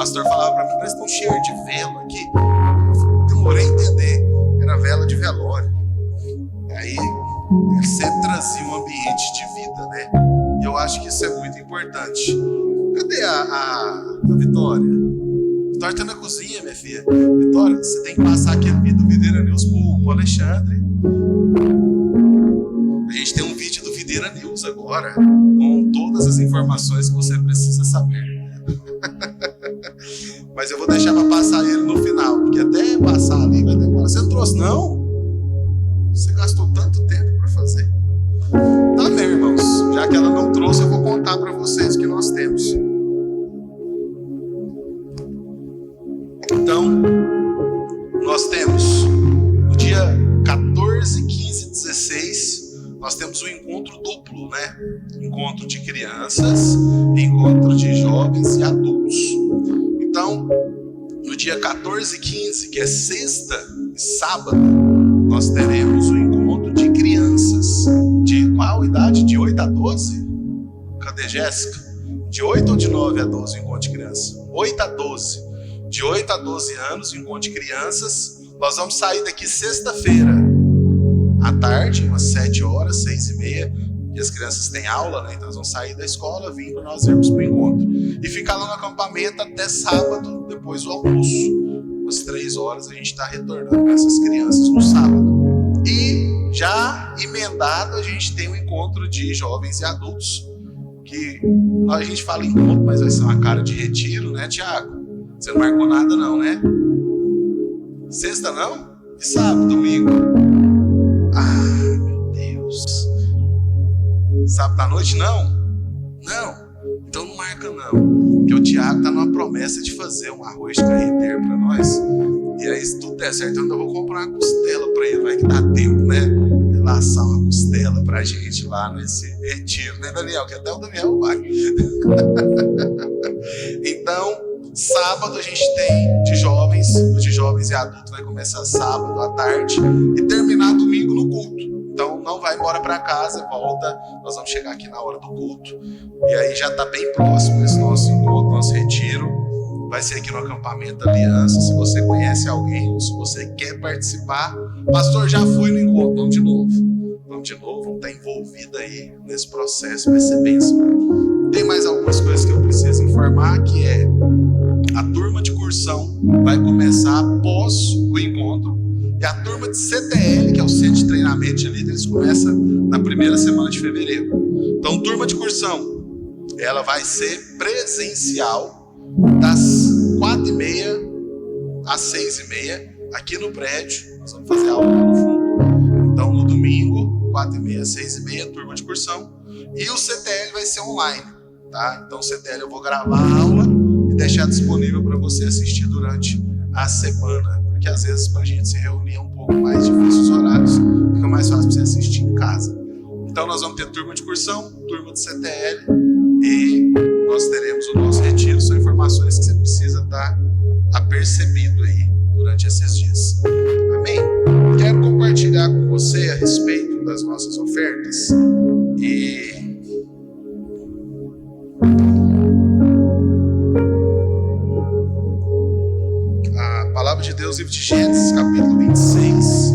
pastor falava para mim, parece que tem um cheiro de vela aqui. Demorei a entender, era vela de velório. Aí ele sempre trazia um ambiente de vida, né? E eu acho que isso é muito importante. Cadê a Vitória? Vitória tá na cozinha, minha filha. Vitória, você tem que passar aquele vídeo do Videira News pro Alexandre. A gente tem um vídeo do Videira News agora, com todas as informações que você precisa saber. Mas eu vou deixar para passar ele no final, porque até passar ali vai demorar. Você não trouxe, não? Você gastou tanto tempo para fazer. Tá bem, irmãos. Já que ela não trouxe, eu vou contar para vocês o que nós temos. Então, nós temos no dia 14, 15, 16, nós temos um encontro duplo, né? Encontro de crianças, encontro de jovens e adultos. Então, no dia 14 e 15, que é sexta e sábado, nós teremos um encontro de crianças. De qual idade? De 8 a 12? Cadê Jéssica? De 8 ou de 9 a 12 o encontro de criança? 8 a 12. De 8 a 12 anos, o encontro de crianças. Nós vamos sair daqui sexta-feira, à tarde, umas 7 horas, 6h30. E as crianças têm aula, né? Então nós vamos sair da escola, vir para nós irmos para o encontro. E ficar lá no acampamento até sábado, depois do almoço. Umas 3 horas a gente está retornando com essas crianças no sábado. E já emendado a gente tem um encontro de jovens e adultos. Que a gente fala encontro, mas vai ser uma cara de retiro, né, Tiago? Você não marcou nada não, né? Sexta não? E sábado, domingo? Ah, meu Deus. Sábado à noite não? Não. Então não marca não. Porque o Tiago tá numa promessa de fazer um arroz de carreteiro para nós. E aí se tudo der certo, eu ainda vou comprar uma costela para ele. Vai que dá tempo, né? De laçar uma costela pra gente lá nesse retiro, né, Daniel? Que até o Daniel vai. Então, sábado a gente tem de jovens e adultos vai começar sábado à tarde e terminar domingo no culto. Então não vai embora para casa, volta, nós vamos chegar aqui na hora do culto. E aí já está bem próximo esse nosso encontro, nosso retiro. Vai ser aqui no acampamento Aliança. Se você conhece alguém ou se você quer participar, pastor, já fui no encontro, vamos de novo, vamos estar envolvido aí nesse processo, vai ser bênção. Tem mais algumas coisas que eu preciso informar, que é a turma de cursão vai começar após o encontro. E a turma de CTL, que é o Centro de Treinamento de Líderes, começa na primeira semana de fevereiro. Então, turma de cursão, ela vai ser presencial das 4h30 às 6h30 aqui no prédio. Nós vamos fazer aula lá no fundo. Então, no domingo, 4h30 às 6h30, turma de cursão. E o CTL vai ser online, tá? Então, o CTL eu vou gravar a aula e deixar disponível para você assistir durante a semana. Porque às vezes para a gente se reunir é um pouco mais difícil os horários, fica mais fácil para você assistir em casa. Então nós vamos ter turma de cursão, turma de CTL e nós teremos o nosso retiro. São informações que você precisa estar apercebido aí durante esses dias. Amém? Quero compartilhar com você a respeito das nossas ofertas e Palavra de Deus, livro de Gênesis, capítulo 26,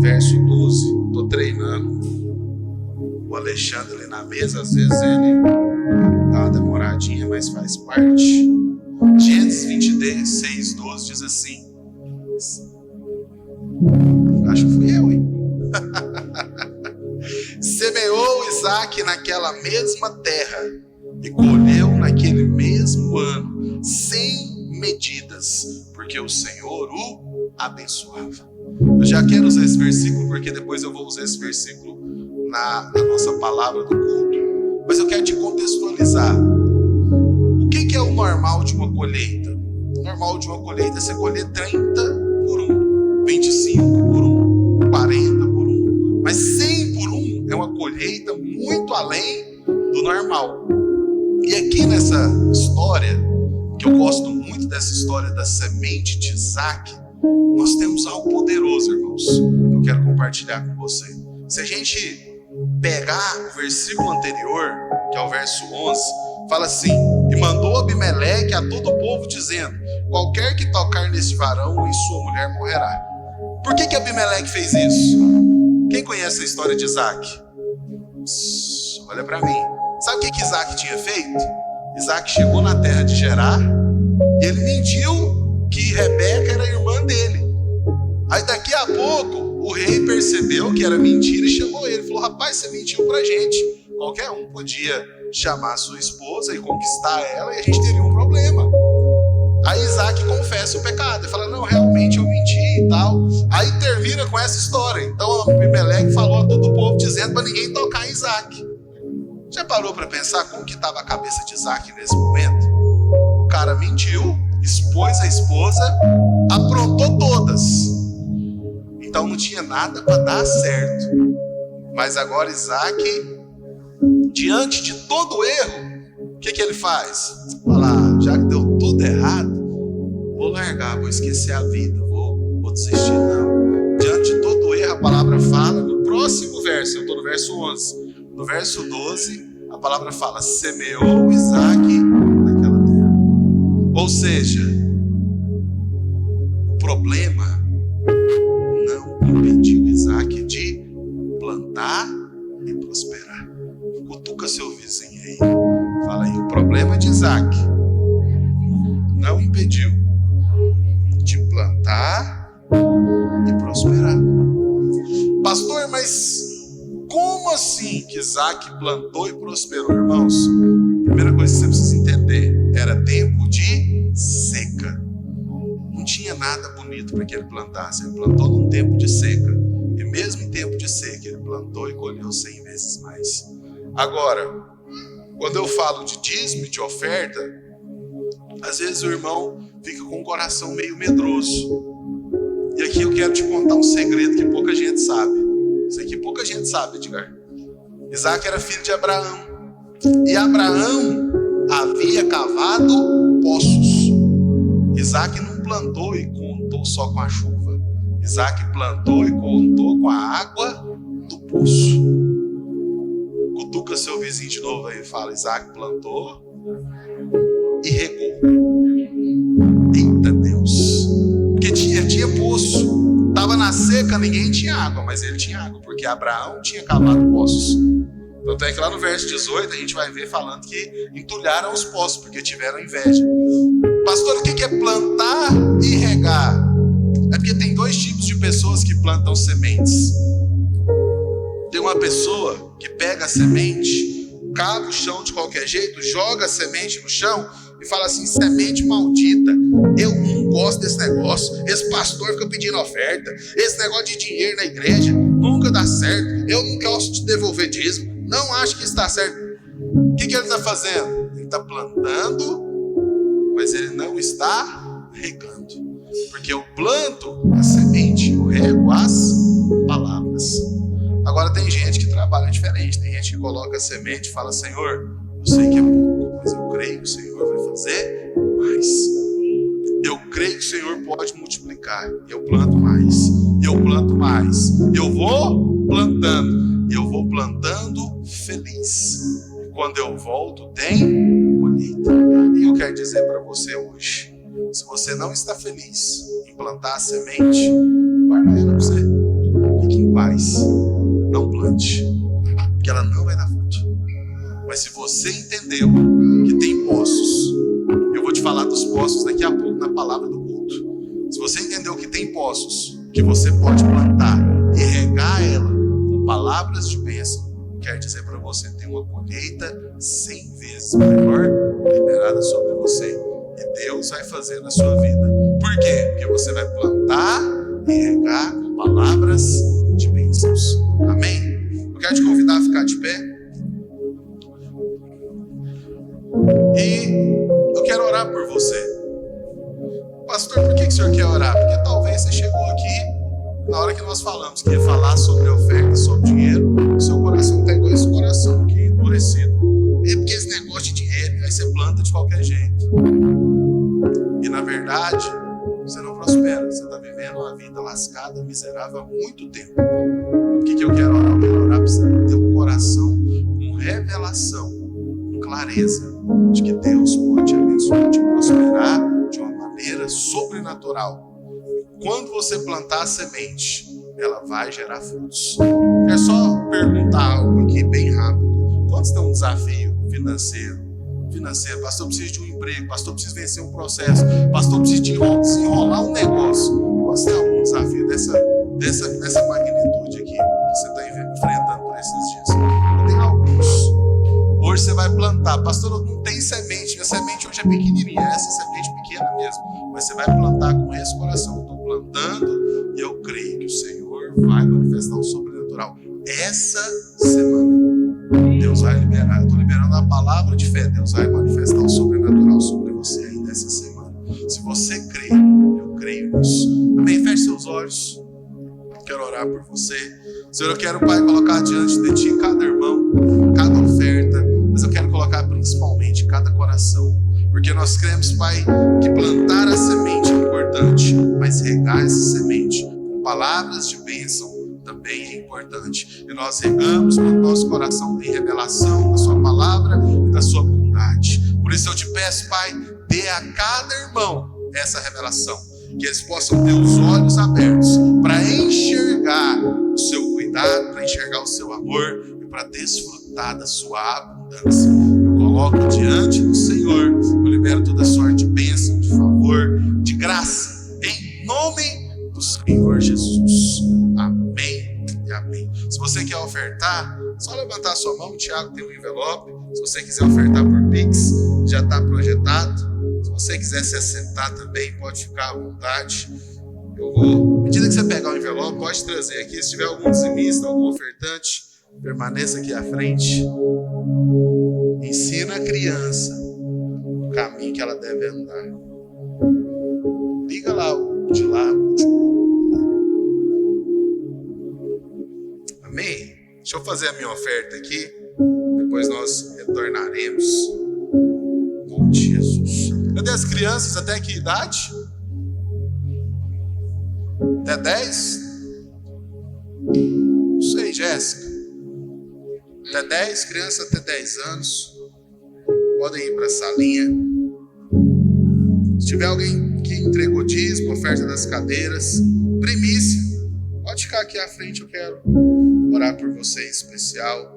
verso 12. Estou treinando o Alexandre ali na mesa, às vezes ele dá uma demoradinha, mas faz parte. Gênesis 26, 12 diz assim. Acho que fui eu, hein? Semeou Isaac naquela mesma terra e colheu naquele mesmo ano, sem medidas, porque o Senhor o abençoava. Eu já quero usar esse versículo, porque depois eu vou usar esse versículo na nossa palavra do culto. Mas eu quero te contextualizar. O que é o normal de uma colheita? O normal de uma colheita é você colher 30 por 1, 25 por 1, 40 por 1. Mas 100 por 1 é uma colheita muito além do normal. E aqui nessa história, que eu gosto muito dessa história da semente de Isaac, nós temos algo poderoso, irmãos, que eu quero compartilhar com você. Se a gente pegar o versículo anterior, que é o verso 11, fala assim: e mandou Abimeleque a todo o povo, dizendo: qualquer que tocar neste varão e sua mulher morrerá. Por que Abimeleque fez isso? Quem conhece a história de Isaac? Olha para mim. Sabe o que Isaac tinha feito? Isaac chegou na terra de Gerar e ele mentiu que Rebeca era irmã dele. Aí daqui a pouco o rei percebeu que era mentira e chamou ele. Falou: rapaz, você mentiu pra gente. Qualquer um podia chamar sua esposa e conquistar ela e a gente teria um problema. Aí Isaac confessa o pecado. Ele fala: não, realmente eu menti e tal. Aí termina com essa história. Então Abimeleque falou a todo o povo, dizendo para ninguém tocar em Isaac. Já parou para pensar como que estava a cabeça de Isaac nesse momento? O cara mentiu, expôs a esposa, aprontou todas. Então não tinha nada para dar certo. Mas agora Isaac, diante de todo o erro, o que ele faz? Fala: já que deu tudo errado, vou largar, vou esquecer a vida, vou desistir não. Diante de todo o erro, a palavra fala no próximo verso, eu estou no verso 11. No verso 12, a palavra fala: semeou Isaac naquela terra. Ou seja, o problema não impediu Isaac de plantar e prosperar. Cutuca seu vizinho aí. Fala aí: o problema de Isaac não impediu de plantar e prosperar. Pastor, mas como assim que Isaac plantou e prosperou? Irmãos, a primeira coisa que você precisa entender: era tempo de seca. Não tinha nada bonito para que ele plantasse. Ele plantou num tempo de seca. E mesmo em tempo de seca, ele plantou e colheu 100 vezes mais. Agora, quando eu falo de dízimo e de oferta, às vezes o irmão fica com o coração meio medroso. E aqui eu quero te contar um segredo que pouca gente sabe. Isso aqui pouca gente sabe, Edgar. Isaac era filho de Abraão. E Abraão havia cavado poços. Isaac não plantou e contou só com a chuva. Isaac plantou e contou com a água do poço. Cutuca seu vizinho de novo aí e fala: Isaac plantou e regou. Eita Deus. Porque tinha poço. Estava na seca, ninguém tinha água, mas ele tinha água, porque Abraão tinha cavado poços. Tanto é que lá no verso 18 a gente vai ver falando que entulharam os poços, porque tiveram inveja. Pastor, o que é plantar e regar? É porque tem dois tipos de pessoas que plantam sementes. Tem uma pessoa que pega a semente, cava o chão de qualquer jeito, joga a semente no chão e fala assim: semente maldita, eu não gosto desse negócio, esse pastor fica pedindo oferta, esse negócio de dinheiro na igreja nunca dá certo, eu não gosto de devolver dízimo, não acho que isso dá certo. O que ele está fazendo? Ele está plantando, mas ele não está regando. Porque eu planto a semente, eu rego as palavras. Agora tem gente que trabalha diferente, tem gente que coloca a semente e fala: Senhor, eu sei que é pouco, mas eu creio que o Senhor vai fazer mais. Eu creio que o Senhor pode multiplicar. Eu planto mais, eu planto mais. Eu vou plantando, eu vou plantando feliz. E quando eu volto, tem colheita. E eu quero dizer para você hoje: se você não está feliz em plantar a semente, guarda ela para você. Fique em paz. Não plante, porque ela não vai dar fruto. Mas se você entendeu que tem poços, eu vou te falar dos poços daqui a pouco na palavra do culto. Se você entendeu que tem poços que você pode plantar e regar ela com palavras de bênção, quero dizer para você: tem uma colheita 100 vezes maior liberada sobre você. E Deus vai fazer na sua vida. Por quê? Porque você vai plantar e regar com palavras de bênçãos. Amém? Eu quero te convidar a ficar de pé. E eu quero orar por você. Pastor, por que o senhor quer orar? Porque talvez você chegou aqui, na hora que nós falamos que ia falar sobre oferta, sobre dinheiro, o seu coração está igual esse coração aqui, endurecido. É porque esse negócio de dinheiro, aí você planta de qualquer jeito. E na verdade, você não prospera. Você está vivendo uma vida lascada, miserável há muito tempo. O que eu quero orar? Eu quero orar para você ter um coração com revelação, com clareza, de que Deus pode te abençoar, te prosperar de uma maneira sobrenatural. Quando você plantar a semente, ela vai gerar frutos. É só perguntar algo aqui bem rápido. Quantos têm um desafio financeiro? Pastor, precisa de um emprego. Pastor, precisa vencer um processo. Pastor, precisa desenrolar um negócio. Quantos tem algum desafio dessa magnitude aqui que você está enfrentando por esses dias? Tem alguns. Hoje você vai plantar. Pastor, não tem semente. A semente hoje é pequenininha. Essa semente pequena mesmo. Mas você vai plantar com esse coração. Eu estou plantando e eu creio que o Senhor vai manifestar o sobrenatural. Essa semana Deus vai liberar. Eu estou liberando a palavra de fé. Deus vai manifestar o sobrenatural sobre você ainda essa semana. Se você crê, eu creio nisso. Amém? Feche seus olhos. Quero orar por você. Senhor, eu quero, Pai, colocar diante de Ti cada irmão, cada oferta, mas eu quero colocar principalmente cada coração. Porque nós cremos, Pai, que plantar a semente é importante, mas regar essa semente com palavras de bênção também é importante. E nós regamos para o nosso coração tem revelação da Sua palavra e da Sua bondade. Por isso eu te peço, Pai, dê a cada irmão essa revelação. Que eles possam ter os olhos abertos para enxergar o Seu cuidado, para enxergar o Seu amor e para desfrutar da Sua abundância. Eu coloco diante do Senhor, eu libero toda sorte de bênção, de favor, de graça, em nome do Senhor Jesus. Amém e amém. Se você quer ofertar, só levantar a sua mão. O Tiago tem um envelope. Se você quiser ofertar por Pix, já está projetado. Se você quiser se assentar também, pode ficar à vontade. Eu vou, à medida que você pegar o envelope, pode trazer aqui. Se tiver algum dizimista, algum ofertante, permaneça aqui à frente. Ensina a criança o caminho que ela deve andar. Liga lá o de lá, o último. Amém? Deixa eu fazer a minha oferta aqui. Depois nós retornaremos. Com Jesus. Cadê as crianças? Até que idade? Até 10? Não sei, Jéssica. Até 10, criança até 10 anos. Podem ir para a salinha. Se tiver alguém que entregou dízimo, oferta das cadeiras, primícia, pode ficar aqui à frente, eu quero orar por você em especial.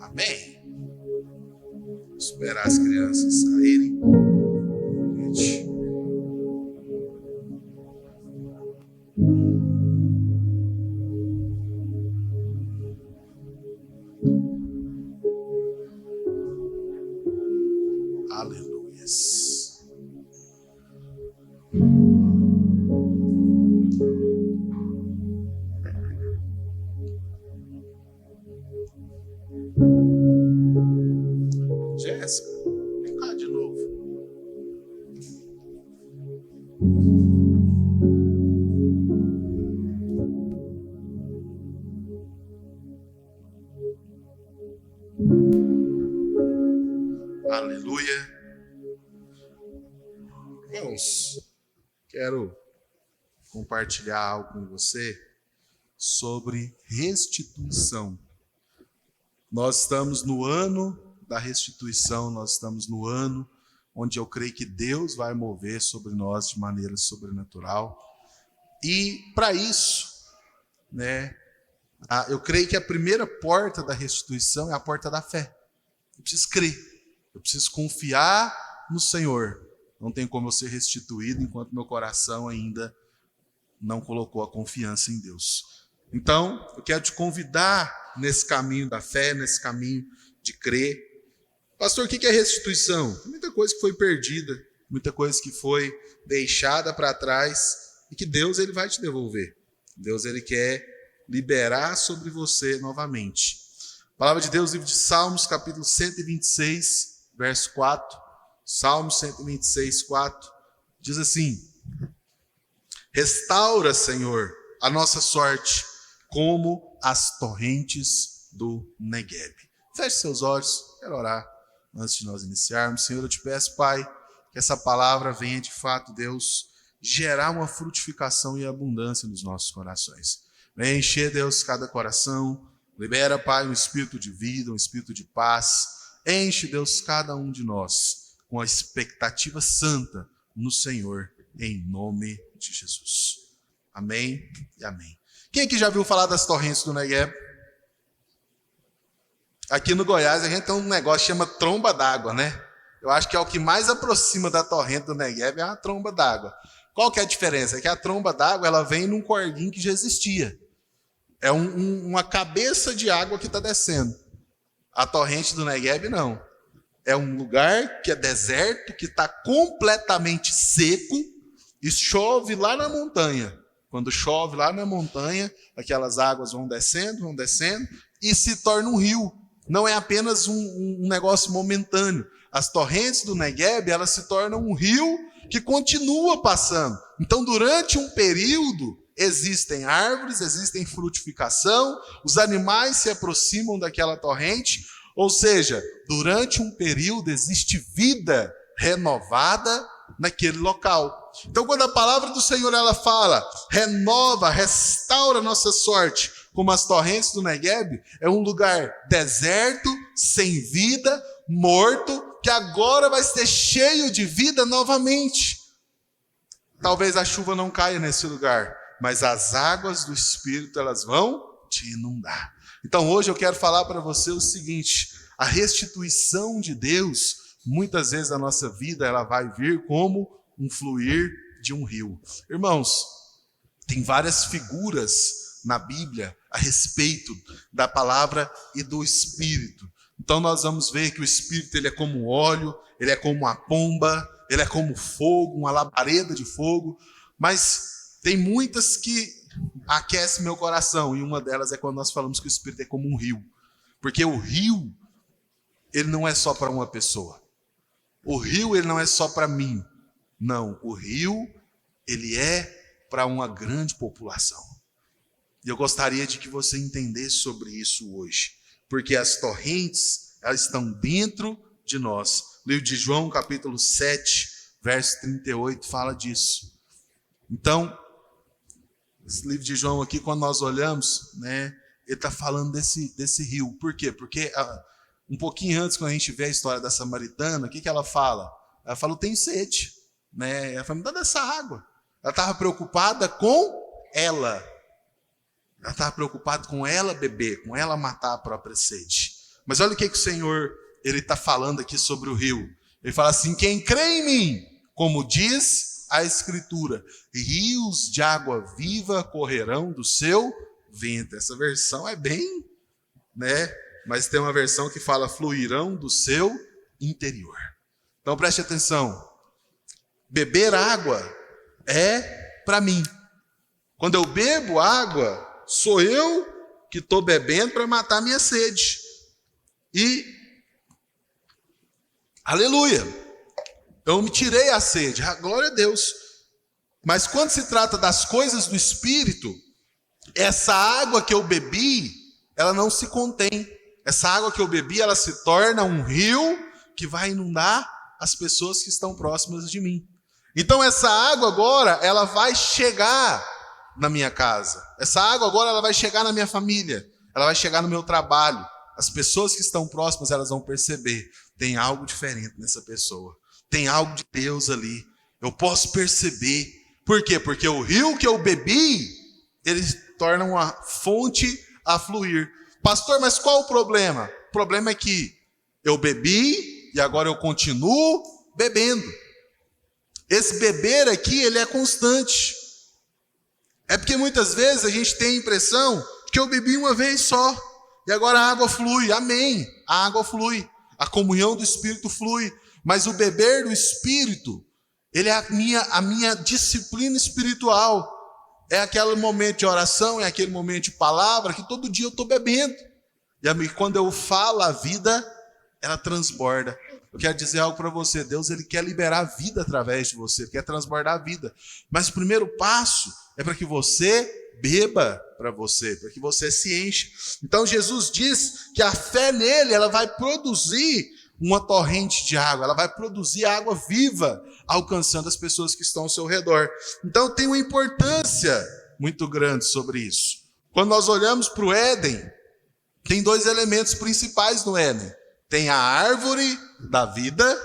Amém? Esperar as crianças saírem. Gente. Aleluias. Jéssica, vem cá de novo. Aleluia. Irmãos, quero compartilhar algo com você sobre restituição. Nós estamos no ano da restituição, nós estamos no ano onde eu creio que Deus vai mover sobre nós de maneira sobrenatural. E para isso, eu creio que a primeira porta da restituição é a porta da fé. Eu preciso crer, eu preciso confiar no Senhor. Não tem como eu ser restituído enquanto meu coração ainda não colocou a confiança em Deus. Então, eu quero te convidar nesse caminho da fé, nesse caminho de crer. Pastor, o que é restituição? Muita coisa que foi perdida, muita coisa que foi deixada para trás e que Deus ele vai te devolver. Deus ele quer liberar sobre você novamente. A palavra de Deus, livro de Salmos, capítulo 126, verso 4. Salmo 126, 4, diz assim: restaura, Senhor, a nossa sorte, como as torrentes do Negueb. Feche seus olhos, quero orar antes de nós iniciarmos. Senhor, eu te peço, Pai, que essa palavra venha de fato, Deus, gerar uma frutificação e abundância nos nossos corações. Venha encher, Deus, cada coração. Libera, Pai, um espírito de vida, um espírito de paz. Enche, Deus, cada um de nós com a expectativa santa no Senhor, em nome de Jesus. Amém e amém. Quem aqui já viu falar das torrentes do Negueb? Aqui no Goiás a gente tem um negócio que chama tromba d'água, né? Eu acho que é o que mais aproxima da torrente do Negueb, é a tromba d'água. Qual que é a diferença? É que a tromba d'água ela vem num cordinho que já existia. É uma cabeça de água que está descendo. A torrente do Negueb não. É um lugar que é deserto, que está completamente seco e chove lá na montanha. Quando chove lá na montanha, aquelas águas vão descendo e se torna um rio. Não é apenas um negócio momentâneo. As torrentes do Negueb, elas se tornam um rio que continua passando. Então, durante um período, existem árvores, existem frutificação, os animais se aproximam daquela torrente, ou seja, durante um período existe vida renovada naquele local. Então, quando a palavra do Senhor ela fala, renova, restaura a nossa sorte, como as torrentes do Negueb, é um lugar deserto, sem vida, morto, que agora vai ser cheio de vida novamente. Talvez a chuva não caia nesse lugar, mas as águas do Espírito elas vão te inundar. Então hoje eu quero falar para você o seguinte: a restituição de Deus, muitas vezes a nossa vida ela vai vir como um fluir de um rio. Irmãos, tem várias figuras na Bíblia a respeito da palavra e do Espírito. Então nós vamos ver que o Espírito ele é como óleo, ele é como uma pomba, ele é como fogo, uma labareda de fogo, mas tem muitas que aquecem meu coração, e uma delas é quando nós falamos que o Espírito é como um rio, porque o rio, ele não é só para uma pessoa, o rio ele não é só para mim, não, o rio ele é para uma grande população, e eu gostaria de que você entendesse sobre isso hoje, porque as torrentes, elas estão dentro de nós. O livro de João, capítulo 7, verso 38, fala disso. Então, esse livro de João aqui, quando nós olhamos, né, ele está falando desse rio. Por quê? Porque um pouquinho antes, quando a gente vê a história da samaritana, o que ela fala? Ela fala, eu tenho sede. Né? Ela fala, me dá dessa água. Ela estava preocupada com ela. Ela estava preocupada com ela beber, com ela matar a própria sede. Mas olha o que o Senhor ele está falando aqui sobre o rio. Ele fala assim, quem crê em mim, como diz a Escritura, rios de água viva correrão do seu ventre. Essa versão é bem, né? Mas tem uma versão que fala fluirão do seu interior. Então preste atenção. Beber água é para mim. Quando eu bebo água, sou eu que estou bebendo para matar a minha sede. E, aleluia, eu me tirei a sede, glória a Deus. Mas quando se trata das coisas do Espírito, essa água que eu bebi, ela não se contém. Essa água que eu bebi, ela se torna um rio que vai inundar as pessoas que estão próximas de mim. Então essa água agora, ela vai chegar na minha casa. Essa água agora ela vai chegar na minha família, ela vai chegar no meu trabalho. As pessoas que estão próximas, elas vão perceber, tem algo diferente nessa pessoa. Tem algo de Deus ali. Eu posso perceber. Por quê? Porque o rio que eu bebi, ele torna uma fonte a fluir. Pastor, mas qual o problema? O problema é que eu bebi e agora eu continuo bebendo. Esse beber aqui, ele é constante. É porque muitas vezes a gente tem a impressão que eu bebi uma vez só. E agora a água flui. Amém. A água flui. A comunhão do Espírito flui. Mas o beber do Espírito, ele é a minha disciplina espiritual. É aquele momento de oração, é aquele momento de palavra que todo dia eu estou bebendo. E quando eu falo, a vida, ela transborda. Eu quero dizer algo para você. Deus ele quer liberar a vida através de você. Ele quer transbordar a vida. Mas o primeiro passo é para que você beba para você, para que você se enche. Então Jesus diz que a fé nele, ela vai produzir uma torrente de água, ela vai produzir água viva, alcançando as pessoas que estão ao seu redor. Então tem uma importância muito grande sobre isso. Quando nós olhamos para o Éden, tem 2 elementos principais no Éden. Tem a árvore da vida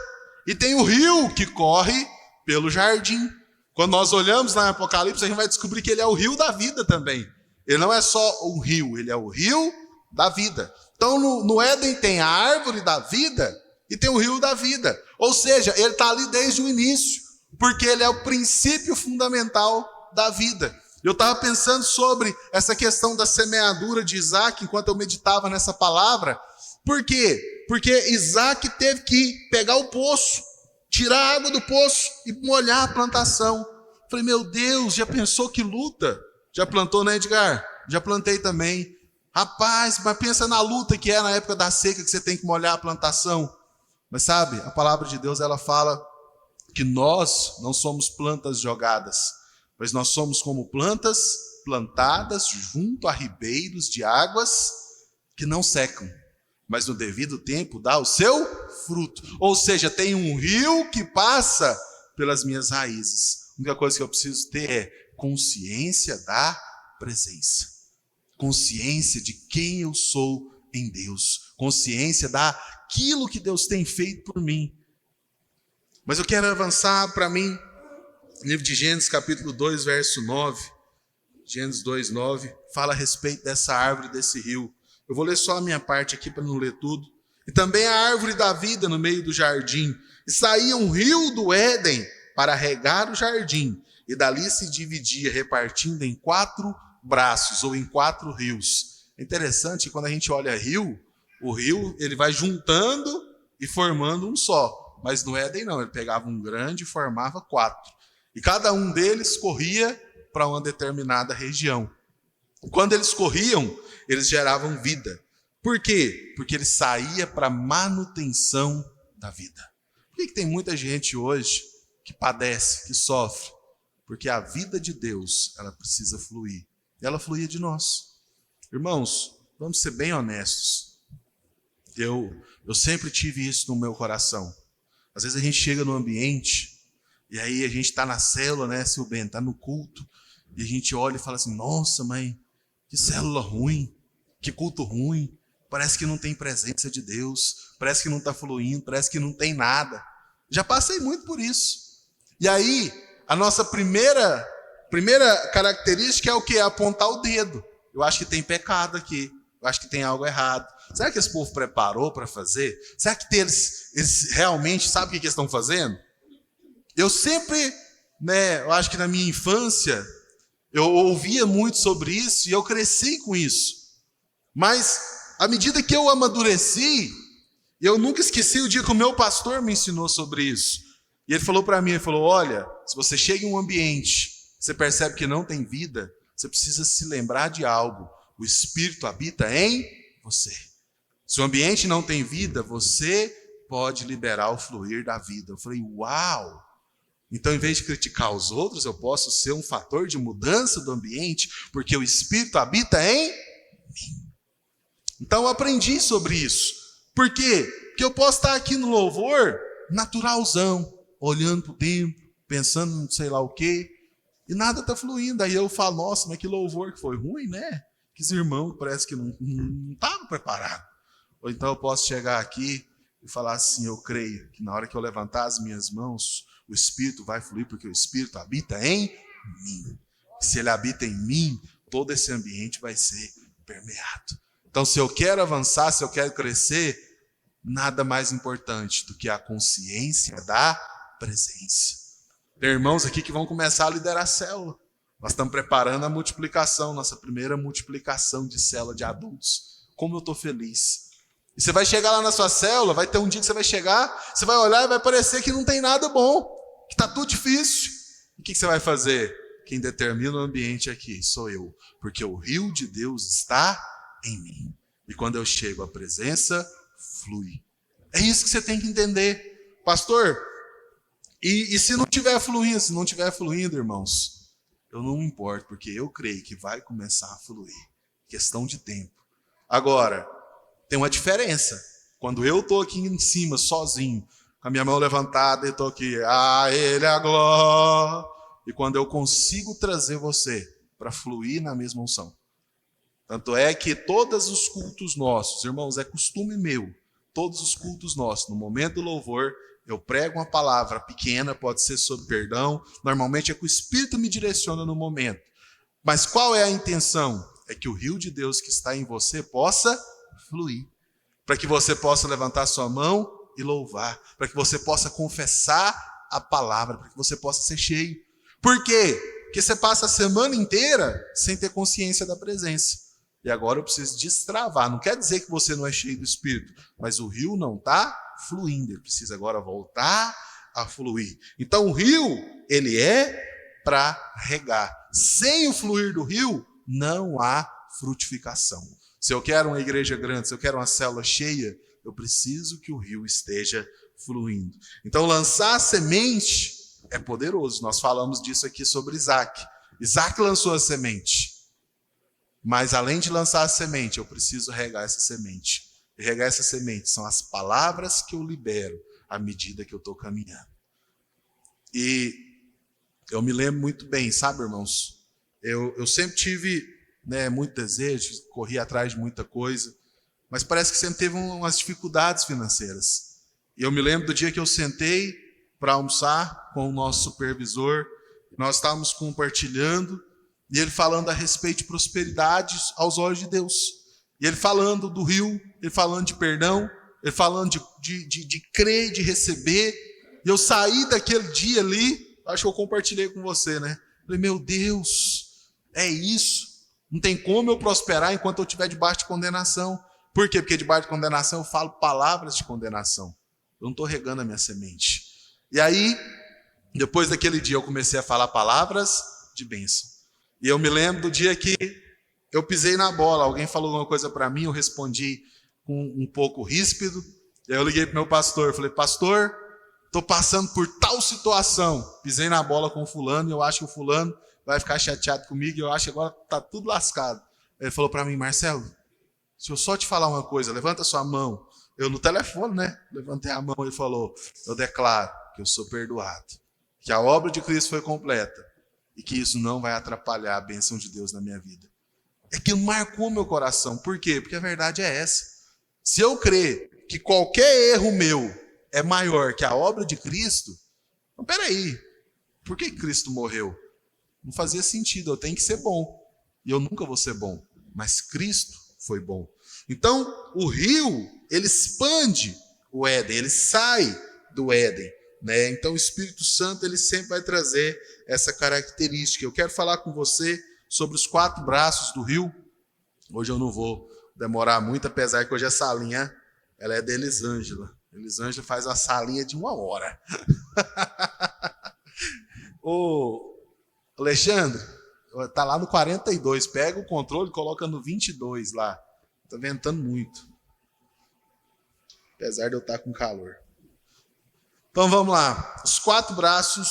e tem o rio que corre pelo jardim. Quando nós olhamos lá em Apocalipse, a gente vai descobrir que ele é o rio da vida também. Ele não é só um rio, ele é o rio da vida. Então no Éden tem a árvore da vida e tem o rio da vida. Ou seja, ele está ali desde o início, porque ele é o princípio fundamental da vida. Eu estava pensando sobre essa questão da semeadura de Isaac, enquanto eu meditava nessa palavra. Por quê? Porque Isaac teve que pegar o poço, tirar a água do poço e molhar a plantação. Falei, meu Deus, já pensou que luta? Já plantou, né, Edgar? Já plantei também. Rapaz, mas pensa na luta que é na época da seca, que você tem que molhar a plantação. Mas sabe, a palavra de Deus, ela fala que nós não somos plantas jogadas, mas nós somos como plantas plantadas junto a ribeiros de águas que não secam, mas no devido tempo dá o seu fruto. Ou seja, tem um rio que passa pelas minhas raízes. A única coisa que eu preciso ter é consciência da presença. Consciência de quem eu sou em Deus. Consciência daquilo que Deus tem feito por mim. Mas eu quero avançar para mim. Livro de Gênesis, capítulo 2, verso 9. Gênesis 2, 9. Fala a respeito dessa árvore, desse rio. Eu vou ler só a minha parte aqui para não ler tudo. E também a árvore da vida no meio do jardim. E saía um rio do Éden para regar o jardim. E dali se dividia, repartindo em 4 braços, ou em 4 rios. É interessante que quando a gente olha rio, o rio ele vai juntando e formando um só. Mas no Éden não, ele pegava um grande e formava 4. E cada um deles corria para uma determinada região. Quando eles corriam, eles geravam vida. Por quê? Porque ele saía para manutenção da vida. Por que tem muita gente hoje que padece, que sofre? Porque a vida de Deus, ela precisa fluir. E ela fluía de nós. Irmãos, vamos ser bem honestos. Eu sempre tive isso no meu coração. Às vezes a gente chega no ambiente, e aí a gente está na célula, né, seu Ben, está no culto, e a gente olha e fala assim, nossa, mãe, que célula ruim, que culto ruim, parece que não tem presença de Deus, parece que não está fluindo, parece que não tem nada. Já passei muito por isso. E aí, a nossa primeira característica é o quê? Apontar o dedo. Eu acho que tem pecado aqui, eu acho que tem algo errado. Será que esse povo preparou para fazer? Será que eles realmente sabem o que eles estão fazendo? Eu sempre, eu acho que na minha infância, eu ouvia muito sobre isso e eu cresci com isso. Mas, à medida que eu amadureci, eu nunca esqueci o dia que o meu pastor me ensinou sobre isso. E ele falou para mim, ele falou, olha, se você chega em um ambiente, você percebe que não tem vida, você precisa se lembrar de algo. O Espírito habita em você. Se o ambiente não tem vida, você pode liberar o fluir da vida. Eu falei, uau! Então, em vez de criticar os outros, eu posso ser um fator de mudança do ambiente, porque o Espírito habita em mim. Então, eu aprendi sobre isso. Por quê? Porque eu posso estar aqui no louvor, naturalzão, olhando para o tempo, pensando não sei lá o quê, e nada está fluindo. Aí eu falo, nossa, mas que louvor que foi ruim, né? Que os irmãos parece que não estavam preparados. Ou então eu posso chegar aqui e falar assim, eu creio que na hora que eu levantar as minhas mãos, o Espírito vai fluir, porque o Espírito habita em mim. Se ele habita em mim, todo esse ambiente vai ser permeado. Então, se eu quero avançar, se eu quero crescer, nada mais importante do que a consciência da presença. Tem irmãos aqui que vão começar a liderar a célula. Nós estamos preparando a multiplicação, nossa primeira multiplicação de célula de adultos. Como eu estou feliz. E você vai chegar lá na sua célula, vai ter um dia que você vai chegar, você vai olhar e vai parecer que não tem nada bom, que está tudo difícil. E o que você vai fazer? Quem determina o ambiente aqui sou eu, porque o rio de Deus está em mim. E quando eu chego, a presença flui. É isso que você tem que entender. Pastor, e se não estiver fluindo, irmãos, eu não me importo, porque eu creio que vai começar a fluir. Questão de tempo. Agora, tem uma diferença. Quando eu estou aqui em cima, sozinho, com a minha mão levantada, eu estou aqui, a Ele a glória. E quando eu consigo trazer você para fluir na mesma unção. Tanto é que todos os cultos nossos, irmãos, é costume meu, todos os cultos nossos, no momento do louvor, eu prego uma palavra pequena, pode ser sobre perdão, normalmente é que o Espírito me direciona no momento. Mas qual é a intenção? É que o rio de Deus que está em você possa fluir, para que você possa levantar sua mão e louvar, para que você possa confessar a palavra, para que você possa ser cheio. Por quê? Porque você passa a semana inteira sem ter consciência da presença. E agora eu preciso destravar. Não quer dizer que você não é cheio do Espírito, mas o rio não está fluindo. Ele precisa agora voltar a fluir. Então o rio, ele é para regar. Sem o fluir do rio, não há frutificação. Se eu quero uma igreja grande, se eu quero uma célula cheia, eu preciso que o rio esteja fluindo. Então lançar a semente é poderoso. Nós falamos disso aqui sobre Isaac. Isaac lançou a semente. Mas além de lançar a semente, eu preciso regar essa semente. E regar essa semente são as palavras que eu libero à medida que eu estou caminhando. E eu me lembro muito bem, sabe, irmãos? Eu sempre tive muito desejo, corri atrás de muita coisa, mas parece que sempre teve umas dificuldades financeiras. E eu me lembro do dia que eu sentei para almoçar com o nosso supervisor, nós estávamos compartilhando, e ele falando a respeito de prosperidade aos olhos de Deus. E ele falando do rio, ele falando de perdão, ele falando de crer, de receber. E eu saí daquele dia ali, acho que eu compartilhei com você, né? Falei, meu Deus, é isso. Não tem como eu prosperar enquanto eu estiver debaixo de condenação. Por quê? Porque debaixo de condenação eu falo palavras de condenação. Eu não estou regando a minha semente. E aí, depois daquele dia, eu comecei a falar palavras de bênção. E eu me lembro do dia que eu pisei na bola. Alguém falou alguma coisa para mim, eu respondi com um pouco ríspido. E aí eu liguei para o meu pastor. Falei, pastor, estou passando por tal situação. Pisei na bola com o fulano e eu acho que o fulano vai ficar chateado comigo. E eu acho que agora está tudo lascado. Ele falou para mim, Marcelo, se eu só te falar uma coisa, levanta sua mão. Eu no telefone, né? Levantei a mão e falou, eu declaro que eu sou perdoado. Que a obra de Cristo foi completa. E que isso não vai atrapalhar a bênção de Deus na minha vida. É que marcou meu coração. Por quê? Porque a verdade é essa. Se eu crer que qualquer erro meu é maior que a obra de Cristo, então peraí, por que Cristo morreu? Não fazia sentido, eu tenho que ser bom. E eu nunca vou ser bom. Mas Cristo foi bom. Então, o rio, ele expande o Éden, ele sai do Éden. Então o Espírito Santo ele sempre vai trazer essa característica. Eu quero falar com você sobre os 4 braços do rio. Hoje eu não vou demorar muito, apesar que hoje a salinha ela é da Elisângela. Elisângela faz uma salinha de 1 hora. Ô Alexandre, tá lá no 42, pega o controle e coloca no 22 lá. Tá ventando muito. Apesar de eu estar com calor. Então vamos lá, os 4 braços,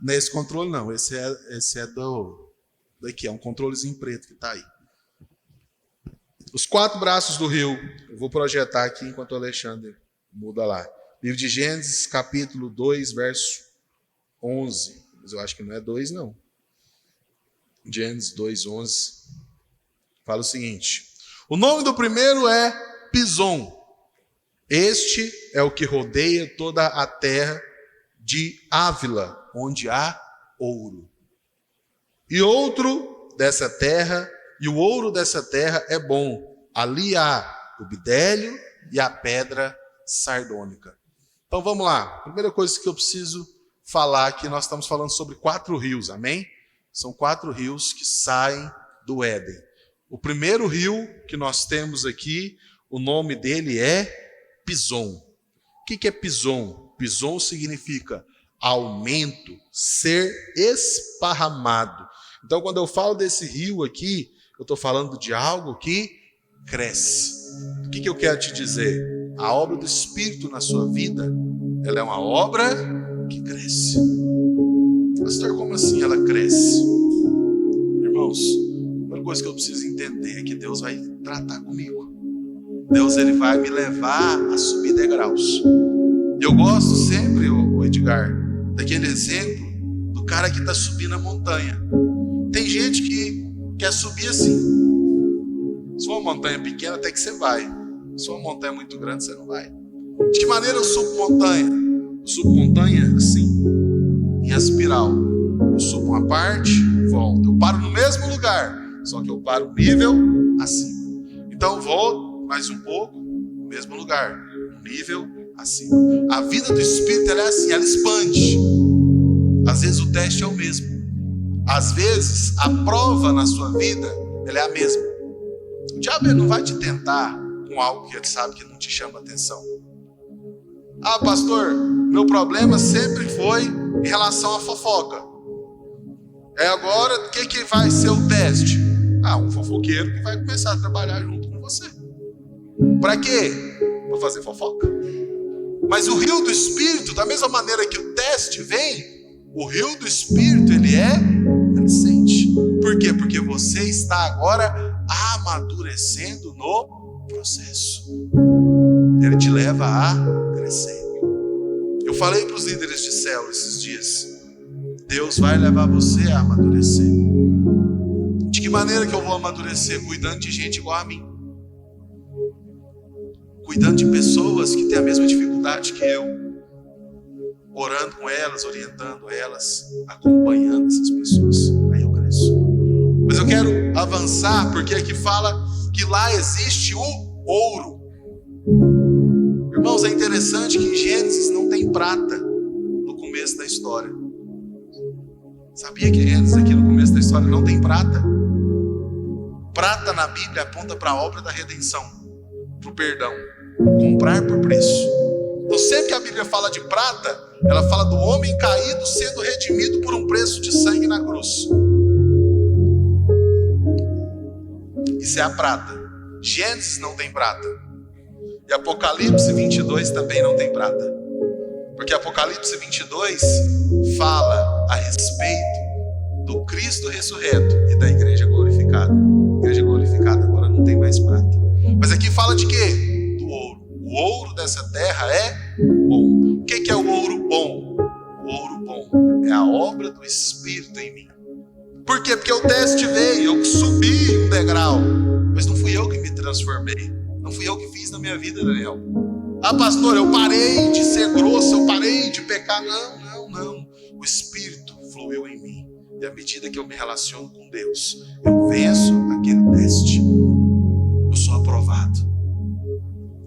nesse controle não, esse é daqui, é um controlezinho preto que está aí. Os 4 braços do rio, eu vou projetar aqui enquanto o Alexandre muda lá. Livro de Gênesis, capítulo 2, verso 11, mas eu acho que não é 2 não. Gênesis 2, 11, fala o seguinte, o nome do primeiro é Pison. Este é o que rodeia toda a terra de Ávila, onde há ouro. E outro dessa terra, e o ouro dessa terra é bom. Ali há o bidélio e a pedra sardônica. Então vamos lá. Primeira coisa que eu preciso falar aqui, nós estamos falando sobre 4 rios, amém? São 4 rios que saem do Éden. O primeiro rio que nós temos aqui, o nome dele é Pison. O que é Pison? Pison significa aumento, ser esparramado. Então, quando eu falo desse rio aqui, eu estou falando de algo que cresce. O que eu quero te dizer? A obra do Espírito na sua vida, ela é uma obra que cresce. Pastor, como assim ela cresce? Irmãos, a primeira coisa que eu preciso entender é que Deus vai tratar comigo. Deus ele vai me levar a subir degraus. Eu gosto sempre, o Edgar, daquele exemplo do cara que está subindo a montanha. Tem gente que quer subir assim. Se for uma montanha pequena, até que você vai. Se for uma montanha muito grande, você não vai. De que maneira eu subo montanha? Eu subo montanha assim, em espiral. Eu subo uma parte, volto. Eu paro no mesmo lugar, só que eu paro nível acima. Então eu volto mais um pouco, no mesmo lugar, nível acima. A vida do Espírito ela é assim, ela expande. Às vezes o teste é o mesmo. Às vezes a prova na sua vida ela é a mesma. O diabo não vai te tentar com algo que ele sabe que não te chama atenção. Ah, pastor, meu problema sempre foi em relação à fofoca. Agora, o que vai ser o teste? Um fofoqueiro que vai começar a trabalhar junto com você. Para quê? Para fazer fofoca. Mas o rio do Espírito, da mesma maneira que o teste vem, o rio do Espírito, ele é crescente. Por quê? Porque você está agora amadurecendo no processo. Ele te leva a crescer. Eu falei para os líderes de célula esses dias, Deus vai levar você a amadurecer. De que maneira que eu vou amadurecer? Cuidando de gente igual a mim. Cuidando de pessoas que têm a mesma dificuldade que eu. Orando com elas, orientando elas, acompanhando essas pessoas. Aí eu cresço. Mas eu quero avançar, porque aqui fala que lá existe o ouro. Irmãos, é interessante que em Gênesis não tem prata no começo da história. Sabia que Gênesis aqui no começo da história não tem prata? Prata na Bíblia aponta para a obra da redenção, para o perdão, comprar por preço. Então sempre que a Bíblia fala de prata, ela fala do homem caído sendo redimido por um preço de sangue na cruz. Isso é a prata. Gênesis não tem prata. E Apocalipse 22 também não tem prata. Porque Apocalipse 22 fala a respeito do Cristo ressurreto e da igreja glorificada. A igreja glorificada agora não tem mais prata. Mas aqui fala de quê? Do ouro. O ouro dessa terra é bom. O que é o ouro bom? O ouro bom é a obra do Espírito em mim. Por quê? Porque o teste veio, eu subi um degrau. Mas não fui eu que me transformei. Não fui eu que fiz na minha vida, Daniel. Ah, pastor, eu parei de ser grosso, eu parei de pecar. Não. O Espírito fluiu em mim. E à medida que eu me relaciono com Deus, eu venço aquele teste. Eu sou aprovado.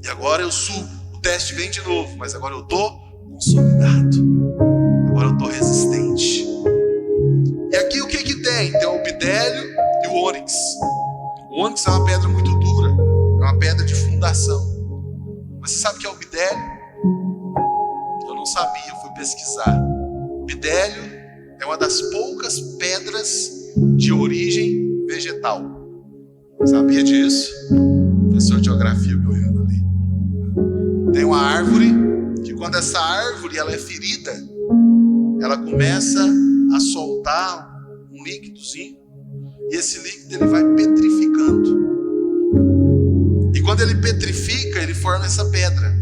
E agora eu subo. O teste vem de novo, mas agora eu estou consolidado. Agora eu estou resistente. E aqui o que tem? Tem o bidélio e o ônix. O ônix é uma pedra muito dura. É uma pedra de fundação. Mas você sabe o que é o bidélio? Eu não sabia, eu fui pesquisar. O bidélio é uma das poucas pedras de origem vegetal. Sabia disso? Professor de geografia me olhando ali. Tem uma árvore que quando essa árvore ela é ferida, ela começa a soltar um líquidozinho. E esse líquido ele vai petrificando. E quando ele petrifica, ele forma essa pedra.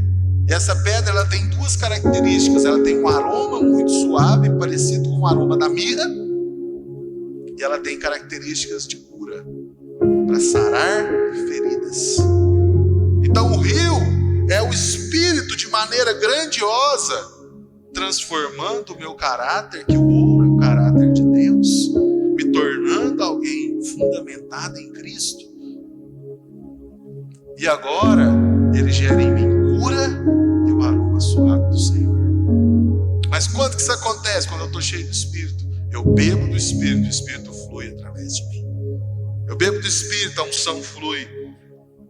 E essa pedra ela tem duas características. Ela tem um aroma muito suave, parecido com o aroma da mirra. E ela tem características de cura, para sarar feridas. Então o rio é o Espírito de maneira grandiosa, transformando o meu caráter, que o ouro é o caráter de Deus, me tornando alguém fundamentado em Cristo. E agora, ele gera em mim cura e o aroma suave do Senhor. Mas quando que isso acontece? Quando eu estou cheio do Espírito. Eu bebo do Espírito, o Espírito flui através de mim. Eu bebo do Espírito, a unção flui.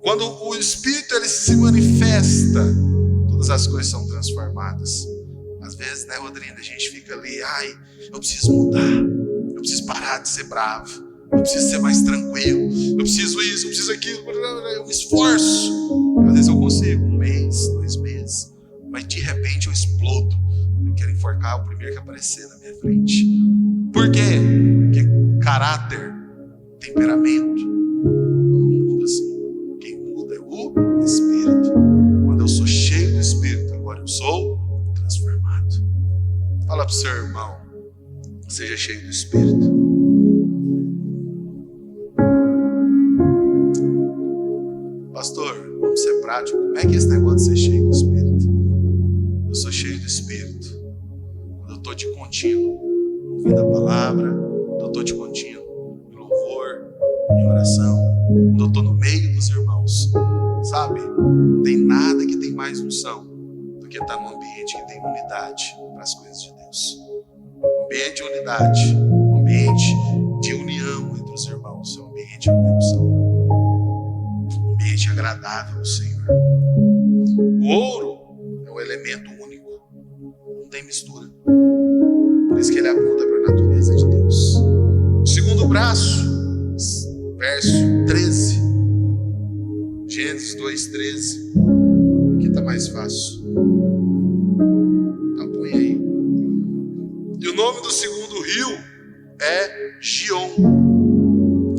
Quando o Espírito ele se manifesta, todas as coisas são transformadas. Às vezes, né, Rodrigo, a gente fica ali, eu preciso mudar. Eu preciso parar de ser bravo. Eu preciso ser mais tranquilo. Eu preciso isso, eu preciso aquilo. Eu me esforço. Às vezes eu consigo 1 mês, 2 meses. Mas de repente eu explodo. Eu quero enforcar o primeiro que aparecer na minha frente. Por quê? Porque temperamento, não muda assim. Quem muda é o Espírito. Seja cheio do Espírito. Pastor, vamos ser prático. Como é que é esse negócio de ser cheio do Espírito? Eu sou cheio do Espírito quando eu estou de contínuo ouvindo a palavra, quando eu estou de contínuo em louvor, em oração, quando eu estou no meio dos irmãos. Sabe? Não tem nada que tem mais unção do que estar num ambiente que tem unidade para as coisas de Deus. Um ambiente de unidade, um ambiente de união entre os irmãos, é um ambiente de unção, um ambiente agradável ao Senhor. O ouro é um elemento único, não tem mistura. Por isso que ele aponta para a natureza de Deus. O segundo braço, verso 13, Gênesis 2:13. Aqui está mais fácil. Então põe aí. E o nome do segundo rio é Gion.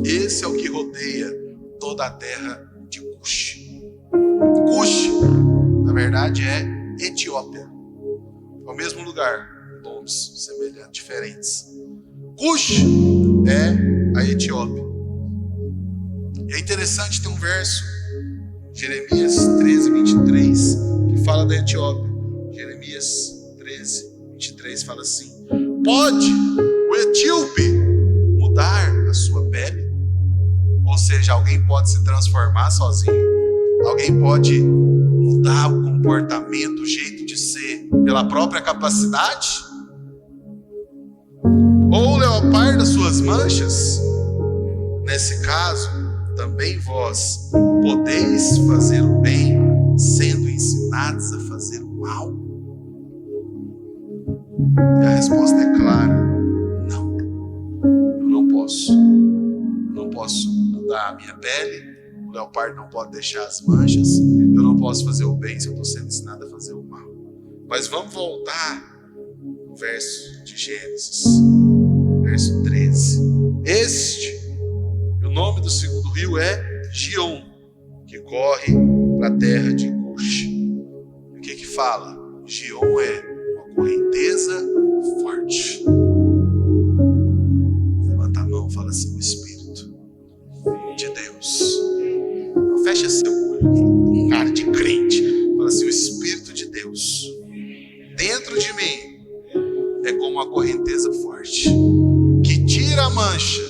Esse é o que rodeia toda a terra de Cush. Cush, na verdade, é Etiópia. É o mesmo lugar, nomes semelhantes, diferentes. Cush é a Etiópia. E é interessante ter um verso, Jeremias 13:23, que fala da Etiópia. Jeremias 13:23 fala assim: pode o etíope mudar a sua pele? Ou seja, alguém pode se transformar sozinho? Alguém pode mudar o comportamento, o jeito de ser, pela própria capacidade? Ou leopar as suas manchas? Nesse caso, também vós podeis fazer o bem, sendo ensinados a fazer o mal? E a resposta é clara: não. Eu não posso. Eu não posso mudar a minha pele. O leopardo não pode deixar as manchas. Eu não posso fazer o bem se eu estou sendo ensinado a fazer o mal. Mas vamos voltar no verso de Gênesis, verso 13. O nome do segundo rio é Gion, que corre para a terra de Cush. O que fala? Gion é uma correnteza forte. Levanta a mão e fala assim: o Espírito de Deus. Não fecha seu olho, um cara de crente. Fala assim: o Espírito de Deus dentro de mim é como uma correnteza forte, que tira a mancha,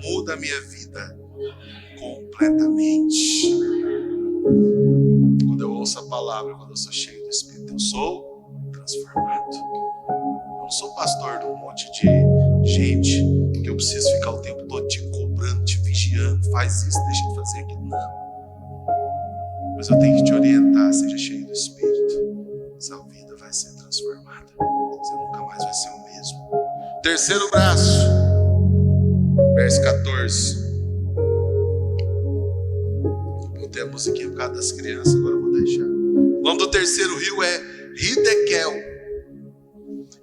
muda a minha vida completamente. Quando eu ouço a palavra, quando eu sou cheio do Espírito, eu sou transformado. Eu não sou pastor de um monte de gente que eu preciso ficar o tempo todo te cobrando, te vigiando, faz isso, deixa de fazer aquilo. Não. Mas eu tenho que te orientar: seja cheio do Espírito. Sua vida vai ser transformada. Você nunca mais vai ser o mesmo. Terceiro braço, verso 14. Botei a musiquinha por causa das crianças, agora eu vou deixar. O nome do terceiro rio é Hidekel.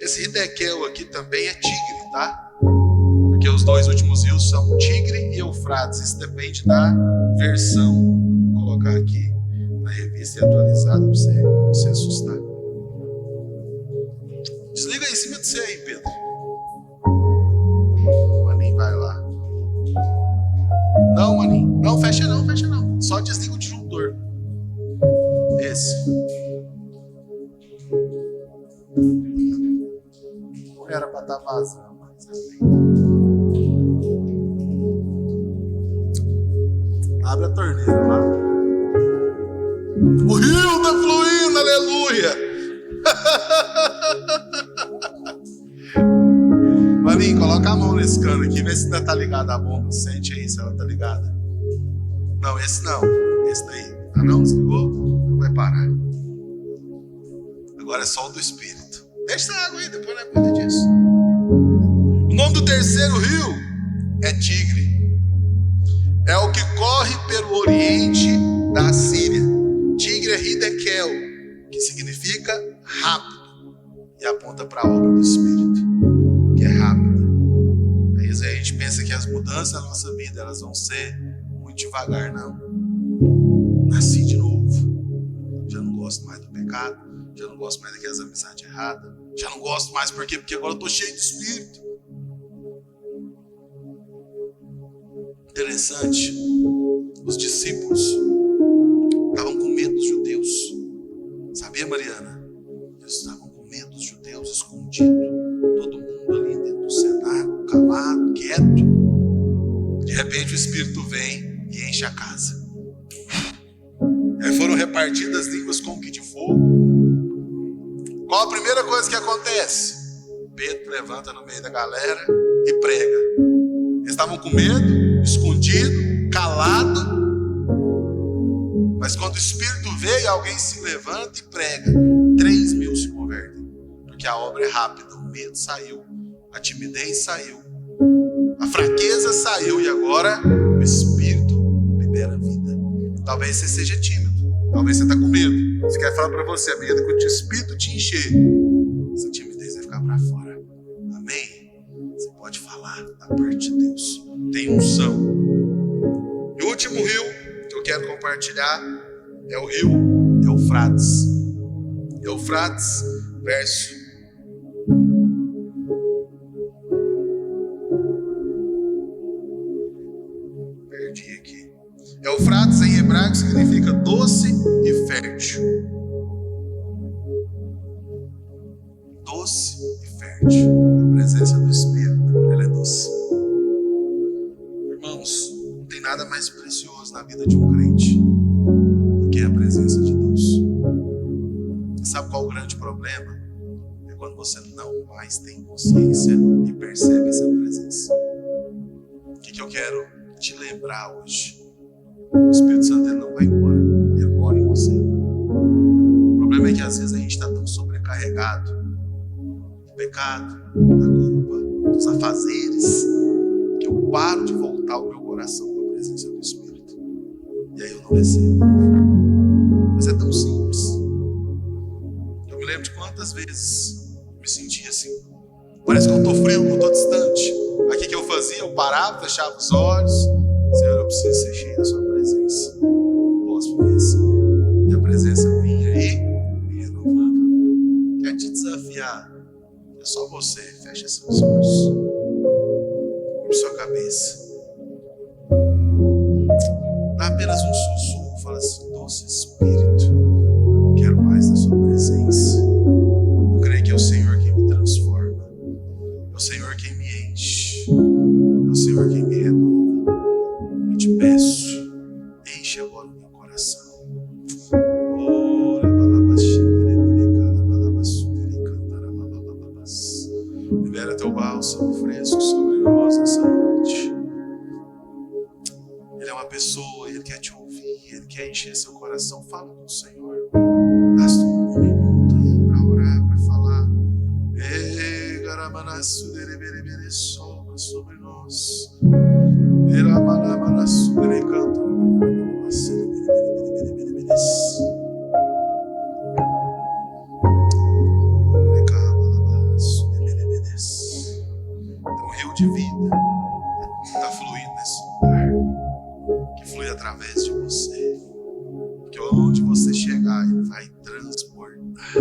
Esse Hidekel aqui também é Tigre, tá? Porque os dois últimos rios são Tigre e Eufrates. Isso depende da versão. Vou colocar aqui na revista e atualizada para você não se assustar. Desliga aí em cima de você aí, Pedro. Maninho, vai lá. Não, Maninho. Não, fecha não. Só desliga o disjuntor. Esse. Não era para estar vazando, mas abre a torneira lá. O rio tá fluindo, aleluia. Maninho, coloca a mão nesse cano aqui, vê se ainda tá ligada a bomba. Sente aí se ela tá ligada. Não, esse não. Esse daí. Ah não? Desligou? Não vai parar. Agora é só o do Espírito. Deixa essa água aí, depois não é cuida disso. O nome do terceiro rio é Tigre. É o que corre pelo oriente da Síria. Tigre é Hidekel, que significa rápido. E aponta para a obra do Espírito, que é rápida. Aí a gente pensa que as mudanças da nossa vida, elas vão ser muito devagar. Não. Nasci de novo. Já não gosto mais do pecado. Já não gosto mais daquelas amizades erradas. Já não gosto mais por quê? Porque agora eu estou cheio de Espírito. Interessante, os discípulos estavam com medo dos judeus. Sabia, Mariana? Eles estavam com medo dos judeus, escondidos. Todo mundo ali dentro do cenáculo, calado, quieto. De repente o Espírito vem e enche a casa. Aí foram repartidas línguas como que de fogo. Qual a primeira coisa que acontece? Pedro levanta no meio da galera e prega. Eles estavam com medo, escondido, calado. Mas quando o Espírito veio, alguém se levanta e prega. 3.000 se convertem. Porque a obra é rápida. O medo saiu, a timidez saiu, a fraqueza saiu. E agora o Espírito libera a vida. Talvez você seja tímido. Talvez você está com medo. Você quer falar para você, amiga, que o Espírito te encher. Essa timidez vai ficar para fora. Amém? Você pode falar da parte de Deus. Tem unção. E o último rio que eu quero compartilhar é o rio Eufrates. Eufrates, verso. Perdi aqui. Eufrates em hebraico significa doce e fértil. Doce e fértil. A presença do Espírito, ela é doce. Irmãos, não tem nada mais precioso na vida de um crente do que a presença de Deus. E sabe qual é o grande problema? É quando você não mais tem consciência e percebe essa presença. O que eu quero te lembrar hoje? O Espírito Santo, ele não vai embora, ele mora em você. O problema é que às vezes a gente está tão sobrecarregado do pecado, da culpa, dos afazeres, que eu paro de voltar o meu coração com a presença do Espírito. E aí eu não recebo. Mas é tão simples. Eu me lembro de quantas vezes eu me sentia assim. Parece que eu estou frio, que eu estou distante. Aí o que eu fazia? Eu parava, fechava os olhos. Senhor, eu preciso ser cheio da sua presença. Não posso viver assim. E a presença vinha e me renovava. Quero te desafiar. É só você. Fecha seus olhos. Cobre sua cabeça. Dá apenas um sussurro. Fala assim: doce Espírito, quero mais da sua presença. Eu creio que é o Senhor quem me transforma. É o Senhor quem me enche. É o Senhor quem me renova. Eu te peço, enche agora o meu coração. Libera teu bálsamo fresco sobre nós nessa noite. Ele é uma pessoa, ele quer te ouvir, ele quer encher seu coração. Fala com o Senhor. Gasta um minuto aí para orar, para falar. Sopra sobre nós. Um rio de vida está fluindo nesse lugar, que flui através de você, porque onde você chegar ele vai transbordar.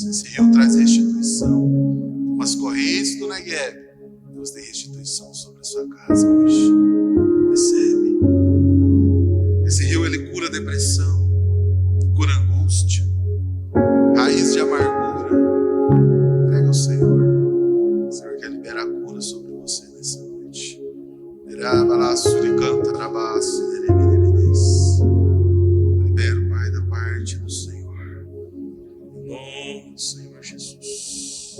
Esse rio traz restituição. Como as correntes do Negueb, Deus tem restituição sobre a sua casa hoje. Recebe. Esse rio, ele cura a depressão, cura a angústia, raiz de amargura. Entrega ao Senhor. O Senhor quer liberar a cura sobre você nessa noite. Libera, Pai, da parte do Senhor. Em nome do Senhor Jesus.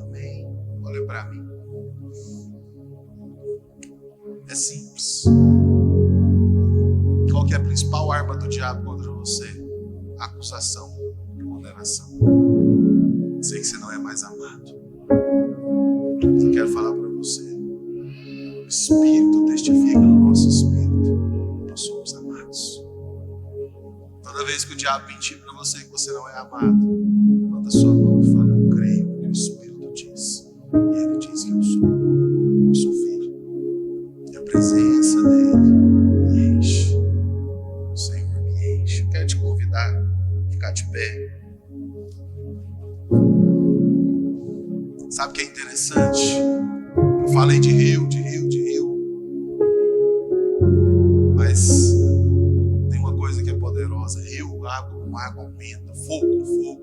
Amém. Olha para mim. É simples. Qual que é a principal arma do diabo contra você? Acusação e condenação. Sei que você não é mais amado. Eu quero falar para você. Espírito testifica no nosso espírito. Nós somos amados. Toda vez que o diabo mentir para você que você não é amado, levanta sua mão e fala: eu creio que o Espírito diz. E ele diz que eu sou filho. E a presença dele me enche. O Senhor me enche. Eu quero te convidar a ficar de pé. Sabe o que é interessante? Eu falei de rio. Mas tem uma coisa que é poderosa. Rio, água com água aumenta. Fogo com fogo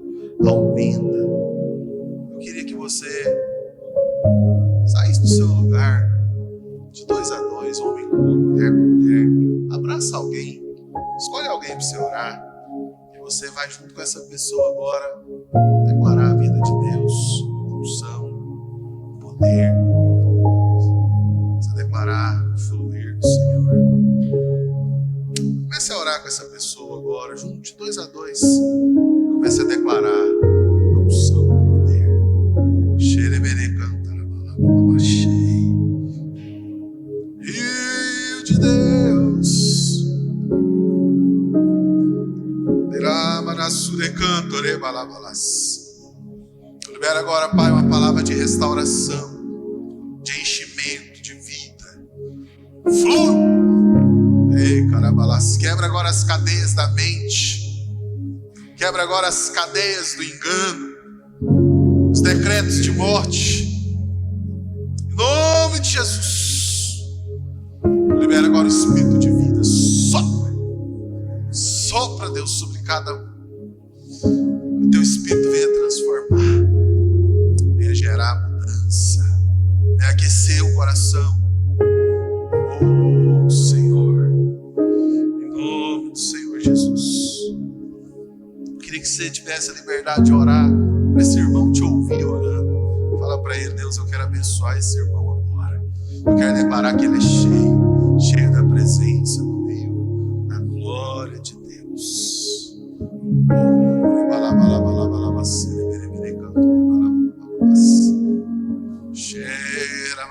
aumenta. Eu queria que você saísse do seu lugar, de 2 a 2, homem com homem, mulher com mulher. Abraça alguém. Escolhe alguém para você orar. E você vai junto com essa pessoa agora declarar a vida de Deus, unção, poder. Você declarar o fluir do Senhor. Comece a orar com essa pessoa agora, junto de 2 a 2. Comece a declarar a unção, o poder. Rio de Deus. Eu libero agora, Pai, uma palavra de restauração, de enchimento, de vida. Flui. Ei, carabalas. Quebra agora as cadeias da mente. Quebra agora as cadeias do engano, os decretos de morte. Em nome de Jesus. Eu libero agora o Espírito de vida. Sopra, Deus, sobre cada um. Que o teu Espírito venha transformar, venha gerar mudança, venha aquecer o coração. Oh, Senhor, em nome do Senhor Jesus. Eu queria que você tivesse a liberdade de orar para esse irmão te ouvir orando. Fala para ele: Deus, eu quero abençoar esse irmão agora. Eu quero declarar que ele é cheio da presença do meio, da glória de Deus. Cheira,